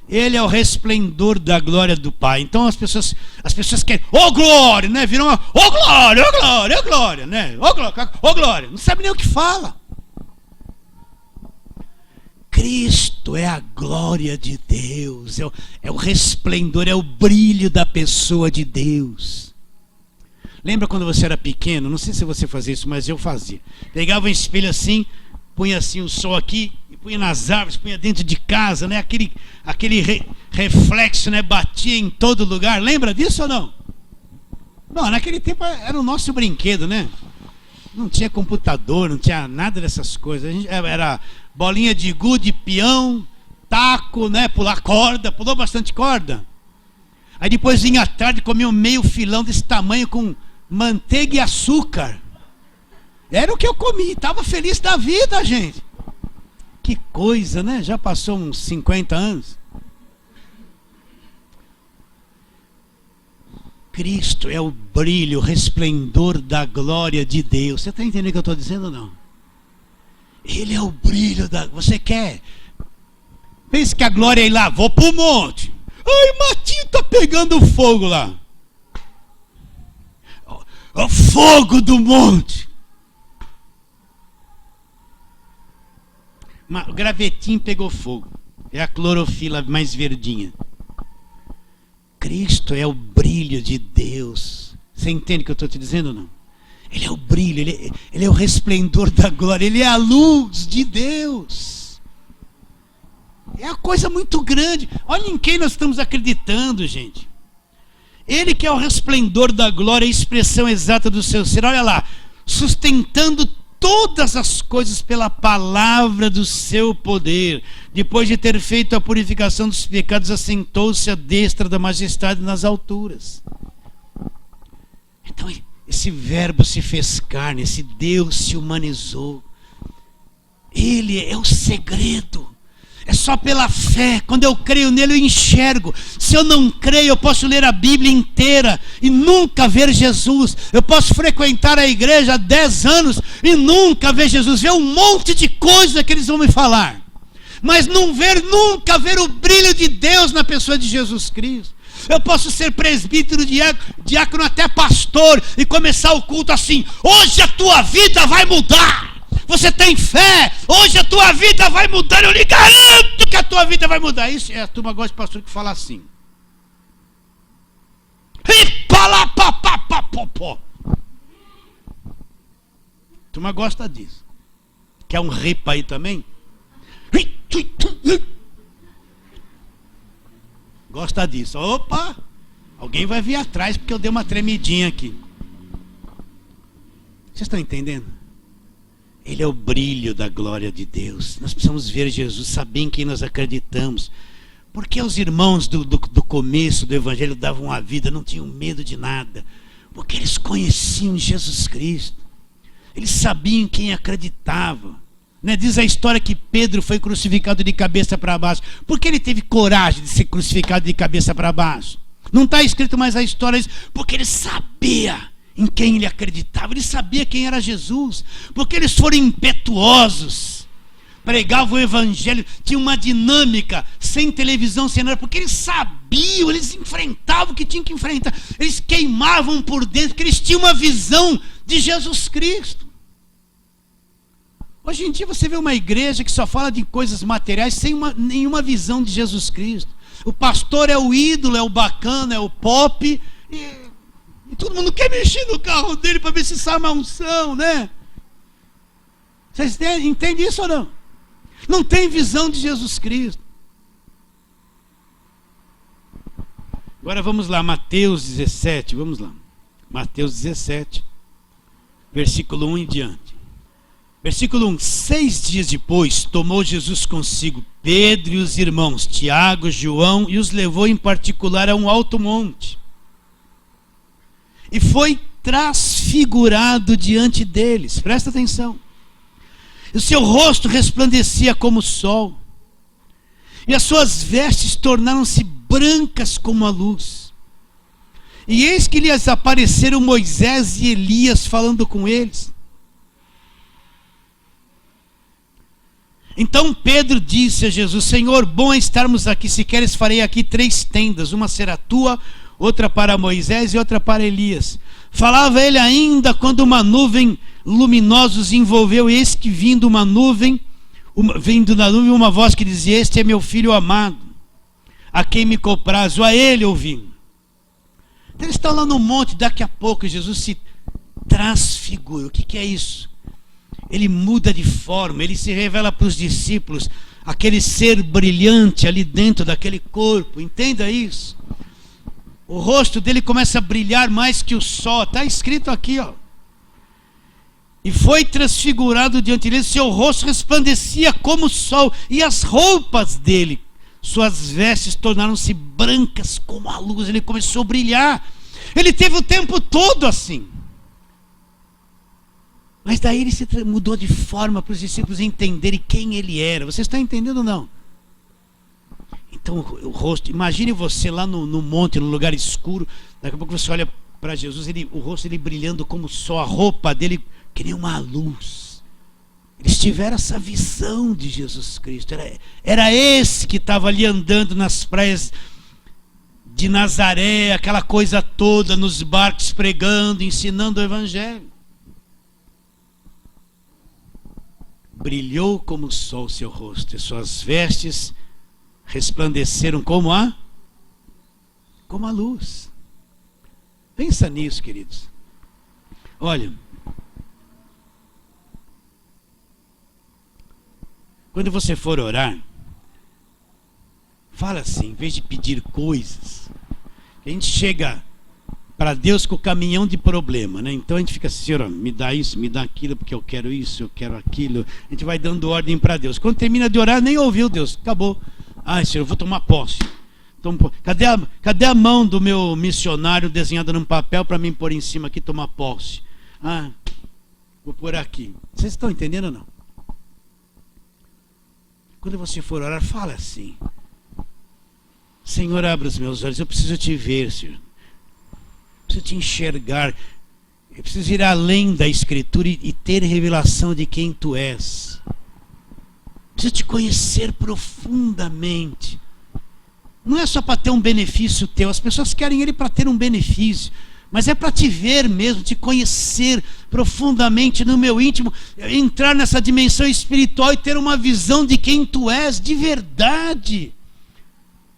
Ele é o resplendor da glória do Pai. Então as pessoas querem, glória, né? Viram uma, glória, né? Glória. Não sabe nem o que fala. Cristo é a glória de Deus, é o resplendor, é o brilho da pessoa de Deus. Lembra quando você era pequeno? Não sei se você fazia isso, mas eu fazia. Pegava um espelho assim, punha assim o sol aqui, punha nas árvores, punha dentro de casa, né? Aquele reflexo, né? Batia em todo lugar. Lembra disso ou não? Não, naquele tempo era o nosso brinquedo, né? Não tinha computador, não tinha nada dessas coisas. A gente era bolinha de gude, peão, taco, né? Pular corda, pulou bastante corda. Aí depois vinha à tarde, comia um meio filão desse tamanho com manteiga e açúcar. Era o que eu comi, estava feliz da vida, gente. Que coisa, né? Já passou uns 50 anos. Cristo é o brilho, o resplendor da glória de Deus. Você está entendendo o que eu estou dizendo ou não? Ele é o brilho da... Você quer? Pense que a glória é ir lá, vou para o monte. Ai, Matinho está pegando fogo lá. O fogo do monte. O gravetinho pegou fogo. É a clorofila mais verdinha. Cristo é o brilho de Deus. Você entende o que eu estou te dizendo ou não? Ele é o brilho, ele é o resplendor da glória. Ele é a luz de Deus. É uma coisa muito grande. Olha em quem nós estamos acreditando, gente. Ele que é o resplendor da glória, a expressão exata do seu ser. Olha lá, sustentando todas as coisas pela palavra do seu poder. Depois de ter feito a purificação dos pecados, assentou-se à destra da majestade nas alturas. Então esse verbo se fez carne, esse Deus se humanizou. Ele é o segredo. É só pela fé. Quando eu creio nele, eu enxergo. Se eu não creio, eu posso ler a Bíblia inteira e nunca ver Jesus. Eu posso frequentar a igreja há 10 anos e nunca ver Jesus. Ver um monte de coisa que eles vão me falar, mas nunca ver o brilho de Deus na pessoa de Jesus Cristo. Eu posso ser presbítero, diácono, até pastor, e começar o culto assim: hoje a tua vida vai mudar. Você tem fé, hoje a tua vida vai mudar, eu lhe garanto que a tua vida vai mudar. Isso é, a turma gosta de pastor que fala assim. A turma gosta disso. Quer um ripa aí também? Gosta disso. Opa, alguém vai vir atrás porque eu dei uma tremidinha aqui. Vocês estão entendendo? Ele é o brilho da glória de Deus. Nós precisamos ver Jesus, saber em quem nós acreditamos. Porque os irmãos do começo do Evangelho davam a vida, não tinham medo de nada. Porque eles conheciam Jesus Cristo. Eles sabiam em quem acreditavam. Né? Diz a história que Pedro foi crucificado de cabeça para baixo. Por que ele teve coragem de ser crucificado de cabeça para baixo? Não está escrito mais a história, porque ele sabia em quem ele acreditava. Ele sabia quem era Jesus. Porque eles foram impetuosos, pregavam o Evangelho, tinha uma dinâmica, sem televisão, sem nada, porque eles sabiam, eles enfrentavam o que tinham que enfrentar, eles queimavam por dentro, porque eles tinham uma visão de Jesus Cristo. Hoje em dia você vê uma igreja que só fala de coisas materiais sem nenhuma visão de Jesus Cristo. O pastor é o ídolo, é o bacana, é o pop, e todo mundo quer mexer no carro dele para ver se sai uma unção, né? Vocês entendem isso ou não? Não tem visão de Jesus Cristo. Agora vamos lá, Mateus 17, vamos lá. Mateus 17, versículo 1 em diante. Versículo 1: 6 dias depois, tomou Jesus consigo Pedro e os irmãos, Tiago, João, e os levou em particular a um alto monte. E foi transfigurado diante deles. Presta atenção. O seu rosto resplandecia como o sol, e as suas vestes tornaram-se brancas como a luz. E eis que lhes apareceram Moisés e Elias falando com eles. Então Pedro disse a Jesus: Senhor, bom é estarmos aqui. Se queres, farei aqui 3 tendas. Uma será tua, outra para Moisés e outra para Elias. Falava ele ainda quando uma nuvem luminosa os envolveu. E eis que vindo da nuvem uma voz que dizia: Este é meu filho amado, a quem me comprazo, a ele ouvindo. Então eles estão lá no monte. Daqui a pouco Jesus se transfigura. O que é isso? Ele muda de forma, ele se revela para os discípulos, aquele ser brilhante ali dentro daquele corpo. Entenda isso. O rosto dele começa a brilhar mais que o sol. Está escrito aqui, ó. E foi transfigurado diante dele, seu rosto resplandecia como o sol, e as roupas dele, suas vestes, tornaram-se brancas como a luz. Ele começou a brilhar. Ele teve o tempo todo assim. Mas daí ele se mudou de forma para os discípulos entenderem quem ele era. Você está entendendo ou não? Então o rosto, imagine você lá no monte, no lugar escuro. Daqui a pouco você olha para Jesus, o rosto dele brilhando como só, a roupa dele que nem uma luz. Eles tiveram essa visão de Jesus Cristo. Era esse que estava ali andando nas praias de Nazaré, aquela coisa toda, nos barcos pregando, ensinando o evangelho. Brilhou como o sol seu rosto, e suas vestes resplandeceram como a luz. Pensa nisso, queridos. Olha, quando você for orar, fala assim, em vez de pedir coisas. A gente chega para Deus com o caminhão de problema, né? Então a gente fica assim: Senhor, me dá isso, me dá aquilo, porque eu quero isso, eu quero aquilo. A gente vai dando ordem para Deus. Quando termina de orar, nem ouviu Deus, acabou. Ai, Senhor, eu vou tomar posse. Cadê a mão do meu missionário desenhada num papel para mim pôr em cima aqui e tomar posse? Ah, vou pôr aqui. Vocês estão entendendo ou não? Quando você for orar, fala assim: Senhor, abre os meus olhos, eu preciso te ver, Senhor. Preciso te enxergar. Eu preciso ir além da Escritura e ter revelação de quem tu és. Preciso te conhecer profundamente. Não é só para ter um benefício teu. As pessoas querem ele para ter um benefício, mas é para te ver mesmo, te conhecer profundamente no meu íntimo, entrar nessa dimensão espiritual e ter uma visão de quem tu és de verdade.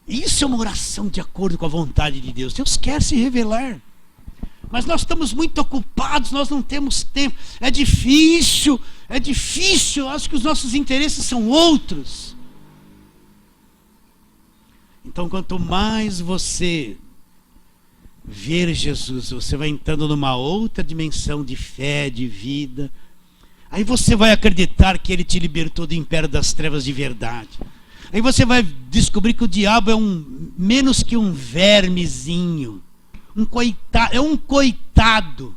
Isso é uma oração de acordo com a vontade de Deus. Deus quer se revelar, mas nós estamos muito ocupados, nós não temos tempo. É difícil. Acho que os nossos interesses são outros. Então, quanto mais você ver Jesus, você vai entrando numa outra dimensão de fé, de vida. Aí você vai acreditar que ele te libertou do império das trevas de verdade. Aí você vai descobrir que o diabo é menos que um vermezinho. É um coitado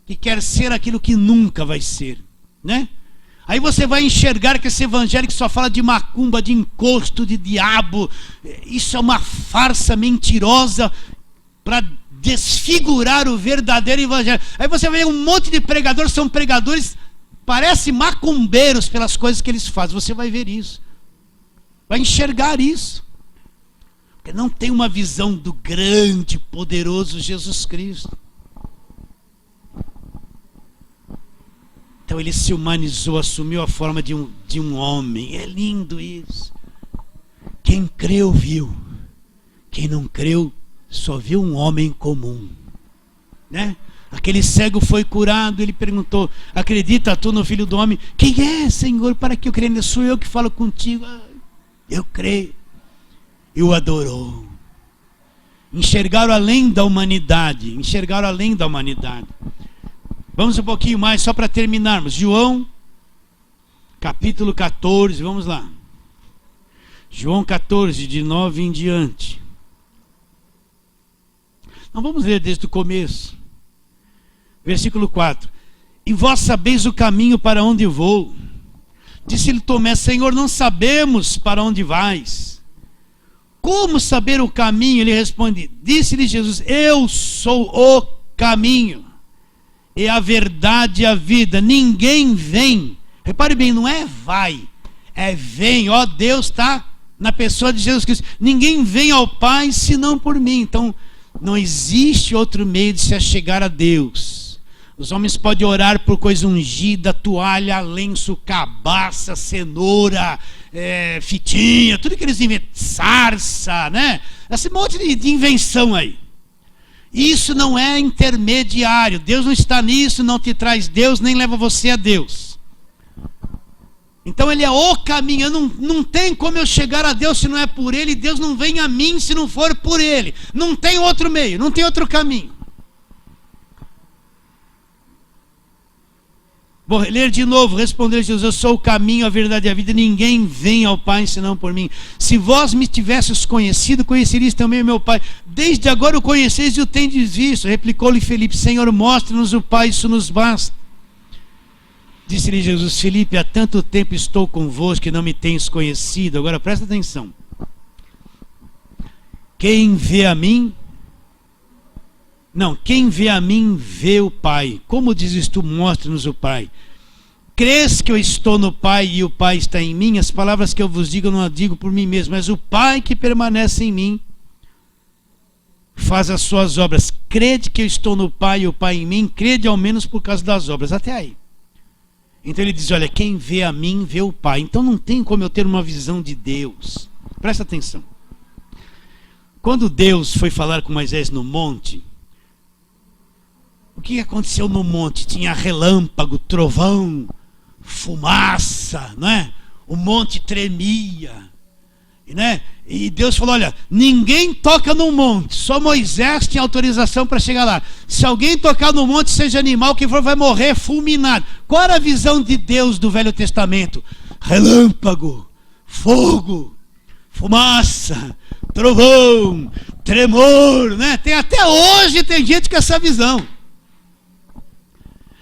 que quer ser aquilo que nunca vai ser, né? Aí você vai enxergar que esse evangelho que só fala de macumba, de encosto, de diabo, isso é uma farsa mentirosa para desfigurar o verdadeiro evangelho. Aí você vê um monte de pregadores, são pregadores, parecem macumbeiros pelas coisas que eles fazem. Você vai ver isso, vai enxergar isso, porque não tem uma visão do grande, poderoso Jesus Cristo. Então ele se humanizou, assumiu a forma de um homem. É lindo isso. Quem creu, viu. Quem não creu, só viu um homem comum. Né? Aquele cego foi curado, ele perguntou: acredita tu no Filho do Homem? Quem é, Senhor, para que eu creia? Sou eu que falo contigo. Eu creio. E o adorou. Enxergaram além da humanidade. Enxergaram além da humanidade. Vamos um pouquinho mais, só para terminarmos. João, capítulo 14, vamos lá. João 14, de 9 em diante. Não vamos ler desde o começo. Versículo 4. E vós sabeis o caminho para onde vou. Disse-lhe Tomé: Senhor, não sabemos para onde vais. Como saber o caminho? Ele responde. Disse-lhe Jesus: eu sou o caminho, e a verdade e a vida. Ninguém vem. Repare bem, não é vai, é vem. Ó, Deus está na pessoa de Jesus Cristo. Ninguém vem ao Pai senão por mim. Então, não existe outro meio de se achegar a Deus. Os homens podem orar por coisa ungida, toalha, lenço, cabaça, cenoura, fitinha, tudo que eles inventam, sarça, né? Esse monte de invenção aí. Isso não é intermediário. Deus não está nisso, não te traz Deus, nem leva você a Deus. Então ele é o caminho. Não tem como eu chegar a Deus se não é por ele. Deus não vem a mim se não for por ele. Não tem outro meio, não tem outro caminho. Vou ler de novo. Respondeu Jesus: eu sou o caminho, a verdade e a vida. Ninguém vem ao Pai senão por mim. Se vós me tivesseis conhecido, conheceríeis também o meu Pai. Desde agora o conheceis e o tendes visto. Replicou-lhe Felipe: Senhor, mostre-nos o Pai, isso nos basta. Disse-lhe Jesus: Felipe, há tanto tempo estou convosco que não me tens conhecido. Agora presta atenção. Quem vê a mim vê o Pai. Como dizes tu, mostre-nos o Pai? Crês que eu estou no Pai e o Pai está em mim? As palavras que eu vos digo, eu não as digo por mim mesmo, mas o Pai que permanece em mim faz as suas obras. Crede que eu estou no Pai e o Pai em mim? Crede ao menos por causa das obras. Até aí. Então ele diz: olha, quem vê a mim vê o Pai. Então não tem como eu ter uma visão de Deus. Presta atenção. Quando Deus foi falar com Moisés no monte, o que aconteceu no monte? Tinha relâmpago, trovão, fumaça, não é? O monte tremia, né? E Deus falou: olha, ninguém toca no monte, só Moisés tinha autorização para chegar lá. Se alguém tocar no monte, seja animal, quem for vai morrer fulminado. Qual era a visão de Deus do Velho Testamento? Relâmpago, fogo, fumaça, trovão, tremor, né? Até hoje tem gente com essa visão.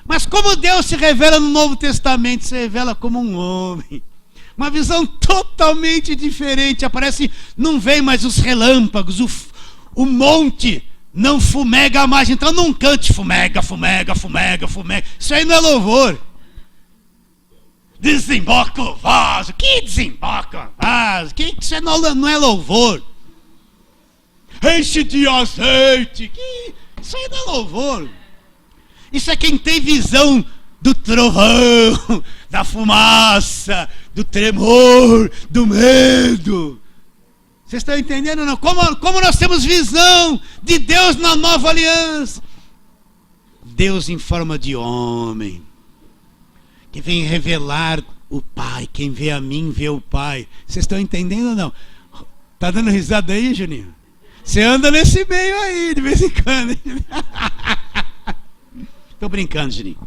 Mas como Deus se revela no Novo Testamento, se revela como um homem. Uma visão totalmente diferente. Aparece, não vem mais os relâmpagos, o monte não fumega mais. Então não cante fumega, fumega, fumega, fumega. Isso aí não é louvor. Desemboca o vaso. Que desemboca o vaso? Que isso não é louvor. Enche de azeite. Isso aí não é louvor. Isso é quem tem visão do trovão, da fumaça, do tremor, do medo. Vocês estão entendendo ou não? Como nós temos visão de Deus na nova aliança? Deus em forma de homem, que vem revelar o Pai. Quem vê a mim vê o Pai. Vocês estão entendendo ou não? Tá dando risada aí, Juninho? Você anda nesse meio aí, de vez em quando. Estou brincando, Juninho.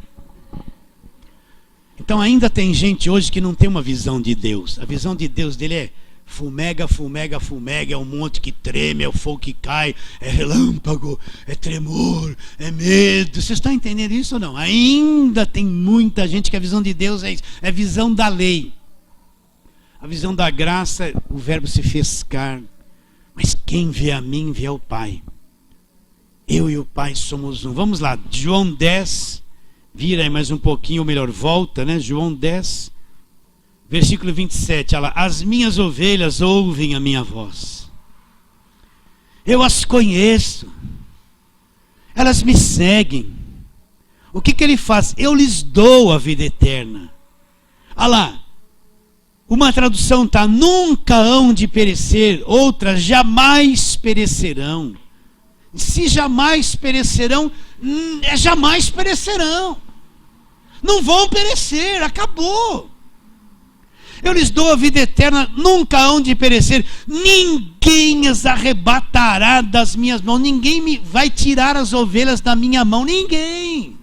Então ainda tem gente hoje que não tem uma visão de Deus. A visão de Deus dele é fumega, fumega, fumega. É um monte que treme, é o fogo que cai, é relâmpago, é tremor, é medo. Vocês estão entendendo isso ou não? Ainda tem muita gente que a visão de Deus é isso. É a visão da lei. A visão da graça, o verbo se fez carne. Mas quem vê a mim vê ao Pai. Eu e o Pai somos um. Vamos lá, João 10, vira aí mais um pouquinho, ou melhor, volta, né? João 10, versículo 27, olha lá. As minhas ovelhas ouvem a minha voz. Eu as conheço. Elas me seguem. O que ele faz? Eu lhes dou a vida eterna. Olha lá. Uma tradução está: nunca hão de perecer. Outra: jamais perecerão. Se jamais perecerão, jamais perecerão. Não vão perecer, acabou. Eu lhes dou a vida eterna, nunca hão de perecer. Ninguém as arrebatará das minhas mãos. Ninguém vai tirar as ovelhas da minha mão. Ninguém.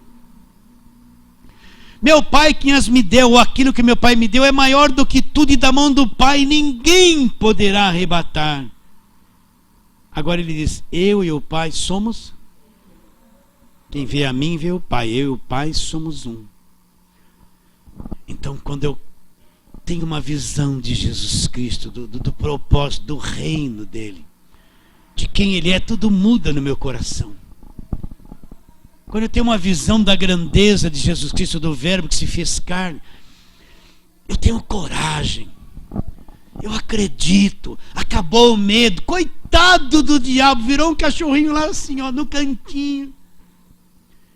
Meu Pai quem as me deu, ou aquilo que meu Pai me deu, é maior do que tudo, e da mão do Pai ninguém poderá arrebatar. Agora ele diz: eu e o Pai somos. Quem vê a mim vê o Pai. Eu e o Pai somos um. Então, quando eu tenho uma visão de Jesus Cristo, do propósito, do reino dele, de quem ele é, tudo muda no meu coração. Quando eu tenho uma visão da grandeza de Jesus Cristo, do Verbo que se fez carne, eu tenho coragem, eu acredito, acabou o medo. Coitado do diabo, virou um cachorrinho lá assim, ó, no cantinho.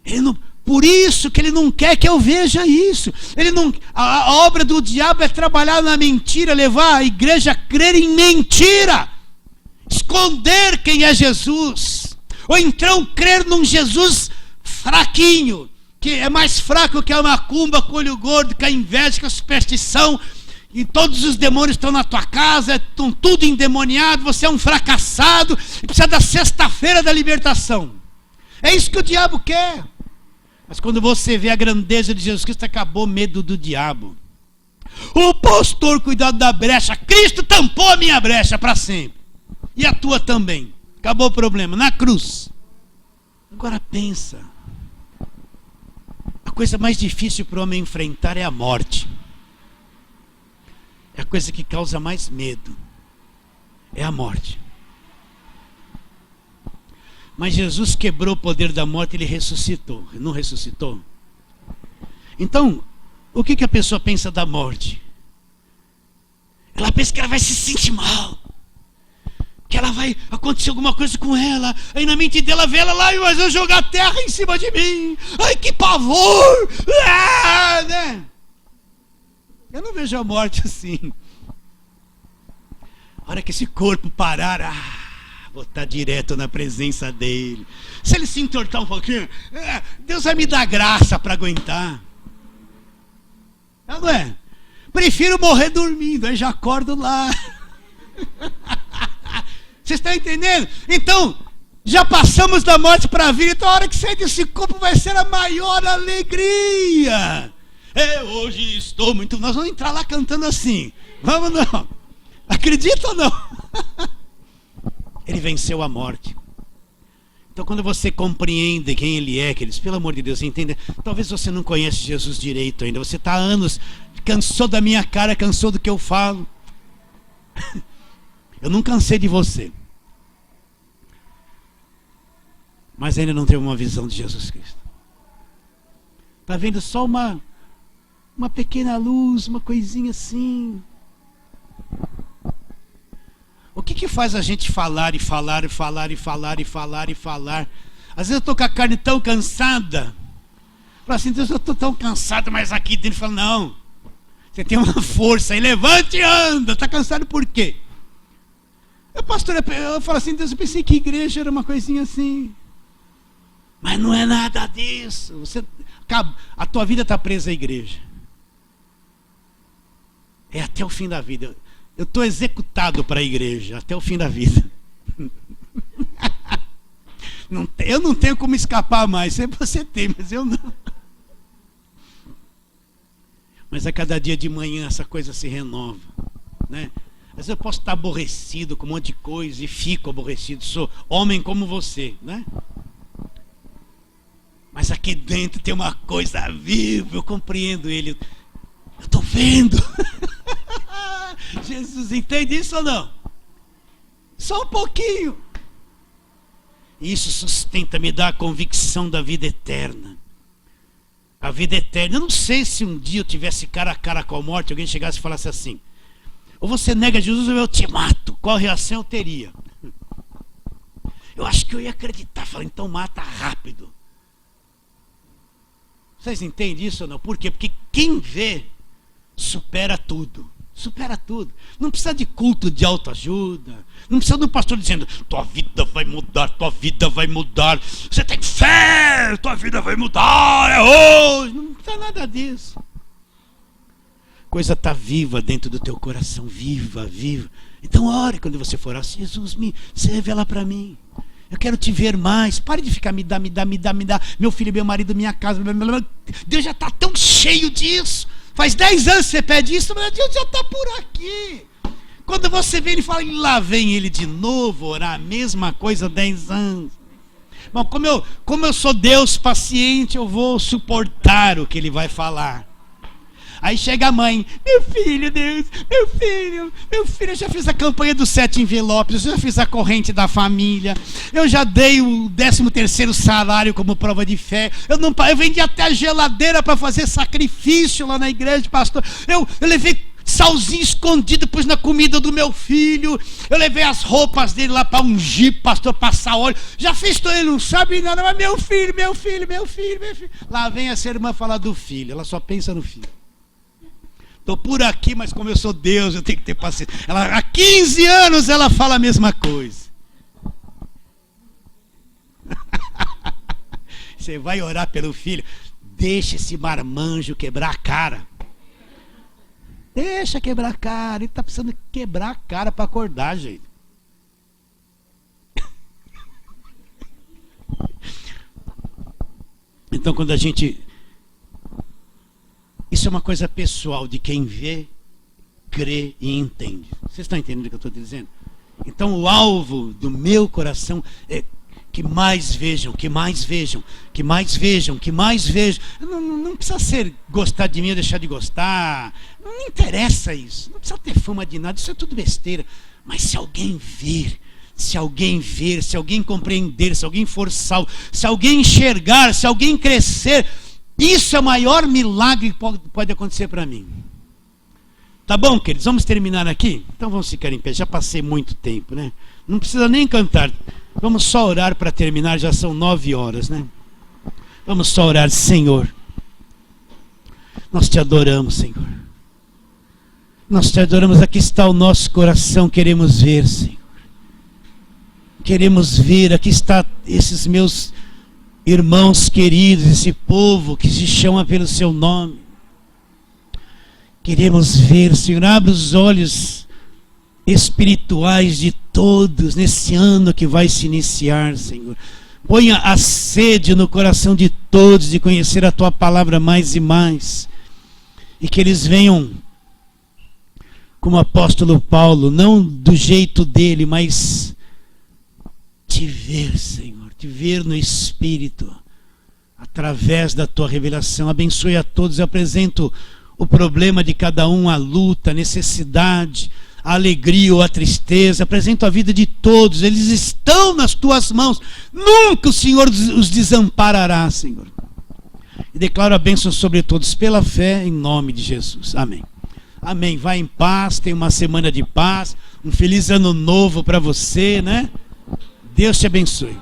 Ele não, por isso que ele não quer que eu veja isso. Ele não, a obra do diabo é trabalhar na mentira, levar a igreja a crer em mentira, esconder quem é Jesus, ou então crer num Jesus fraquinho, que é mais fraco que a macumba, com olho gordo, que a inveja, que a superstição, e todos os demônios estão na tua casa, estão tudo endemoniado, você é um fracassado e precisa da sexta-feira da libertação. É isso que o diabo quer. Mas quando você vê a grandeza de Jesus Cristo, acabou o medo do diabo. O pastor, cuidado da brecha. Cristo tampou a minha brecha para sempre, e a tua também. Acabou o problema, na cruz. Agora pensa, a coisa mais difícil para o homem enfrentar é a morte. É a coisa que causa mais medo, é a morte. Mas Jesus quebrou o poder da morte, ele ressuscitou. Não ressuscitou? Então, o que a pessoa pensa da morte? Ela pensa que ela vai se sentir mal, que ela vai acontecer alguma coisa com ela. Aí na mente dela vê ela lá, mas eu jogar terra em cima de mim. Ai, que pavor! Né? Eu não vejo a morte assim. A hora que esse corpo parar, vou estar direto na presença dele. Se ele se entortar um pouquinho, Deus vai me dar graça para aguentar. Não é? Prefiro morrer dormindo, aí já acordo lá. Vocês estão entendendo? Então, já passamos da morte para a vida. Então a hora que sair desse corpo vai ser a maior alegria. Hoje estou muito... Nós vamos entrar lá cantando assim. Vamos não? Acredita ou não? Ele venceu a morte. Então quando você compreende quem ele é, queridos, pelo amor de Deus, entenda. Talvez você não conhece Jesus direito ainda. Você está há anos, cansou da minha cara, cansou do que eu falo. Eu não cansei de você. Mas ainda não teve uma visão de Jesus Cristo. Está vendo só uma pequena luz, uma coisinha assim. O que faz a gente falar e falar e falar e falar e falar e falar? Às vezes eu estou com a carne tão cansada. Fala assim: Deus, eu estou tão cansado, mas aqui dentro fala: não. Você tem uma força aí, levante e anda. Está cansado por quê? Pastor, eu falo assim: Deus, eu pensei que igreja era uma coisinha assim. Mas não é nada disso. A tua vida está presa à igreja. É até o fim da vida. Eu estou executado para a igreja até o fim da vida. Eu não tenho como escapar mais. Sempre você tem, mas eu não. Mas a cada dia de manhã essa coisa se renova, né? Às vezes eu posso estar aborrecido com um monte de coisa e fico aborrecido. Sou homem como você, né? Mas aqui dentro tem uma coisa viva. Eu compreendo ele. Eu estou vendo. Jesus, entende isso ou não? Só um pouquinho. Isso sustenta, me dá a convicção da vida eterna. A vida eterna. Eu não sei se um dia eu tivesse cara a cara com a morte, alguém chegasse e falasse assim: ou você nega Jesus ou eu te mato. Qual reação eu teria? Eu acho que eu ia acreditar. Falar: então mata rápido. Vocês entendem isso ou não? Por quê? Porque quem vê supera tudo. Supera tudo. Não precisa de culto de autoajuda. Não precisa de um pastor dizendo: tua vida vai mudar, tua vida vai mudar. Você tem fé, tua vida vai mudar, é hoje. Não precisa nada disso. A coisa está viva dentro do teu coração, viva, viva. Então ore quando você for orar: Jesus, se revela para mim. Eu quero te ver mais. Pare de ficar me dá. Meu filho, meu marido, minha casa. Deus já está tão cheio disso. Faz 10 anos que você pede isso, mas Deus já está por aqui. Quando você vê ele e fala: e lá vem ele de novo orar a mesma coisa há 10 anos. Bom, como eu sou Deus paciente, eu vou suportar o que ele vai falar. Aí chega a mãe: meu filho, Deus, meu filho, eu já fiz a campanha dos 7 envelopes, eu já fiz a corrente da família, eu já dei o 13º salário como prova de fé, eu vendi até a geladeira para fazer sacrifício lá na igreja, pastor, eu levei salzinho escondido, pus na comida do meu filho, eu levei as roupas dele lá para ungir, pastor, passar óleo, já fiz tudo, ele não sabe nada, mas meu filho. Lá vem essa irmã falar do filho, ela só pensa no filho. Estou por aqui, mas como eu sou Deus, eu tenho que ter paciência. Há 15 anos ela fala a mesma coisa. Você vai orar pelo filho, deixa esse marmanjo quebrar a cara. Deixa quebrar a cara. Ele está precisando quebrar a cara para acordar, gente. Então, quando a gente... Isso é uma coisa pessoal de quem vê, crê e entende. Vocês estão entendendo o que eu estou dizendo? Então o alvo do meu coração é que mais vejam, que mais vejam, que mais vejam, que mais vejam. Não precisa gostar de mim ou deixar de gostar. Não interessa isso. Não precisa ter fama de nada. Isso é tudo besteira. Mas se alguém ver, se alguém compreender, se alguém for salvo, se alguém enxergar, se alguém crescer... Isso é o maior milagre que pode acontecer para mim. Tá bom, queridos? Vamos terminar aqui? Então vamos ficar em pé. Já passei muito tempo, né? Não precisa nem cantar. Vamos só orar para terminar. Já são 9 horas, né? Vamos só orar. Senhor, nós te adoramos, Senhor. Nós te adoramos. Aqui está o nosso coração. Queremos ver, Senhor. Queremos ver. Aqui está esses meus irmãos queridos, esse povo que se chama pelo seu nome. Queremos ver, Senhor, abre os olhos espirituais de todos nesse ano que vai se iniciar, Senhor. Ponha a sede no coração de todos de conhecer a Tua palavra mais e mais. E que eles venham, como o apóstolo Paulo, não do jeito dele, mas te ver, Senhor. Te ver no Espírito, através da Tua revelação. Abençoe a todos. Eu apresento o problema de cada um, a luta, a necessidade, a alegria ou a tristeza. Apresento a vida de todos. Eles estão nas Tuas mãos. Nunca o Senhor os desamparará, Senhor. E declaro a bênção sobre todos pela fé, em nome de Jesus. Amém. Amém. Vá em paz. Tenha uma semana de paz. Um feliz ano novo para você, né? Deus te abençoe.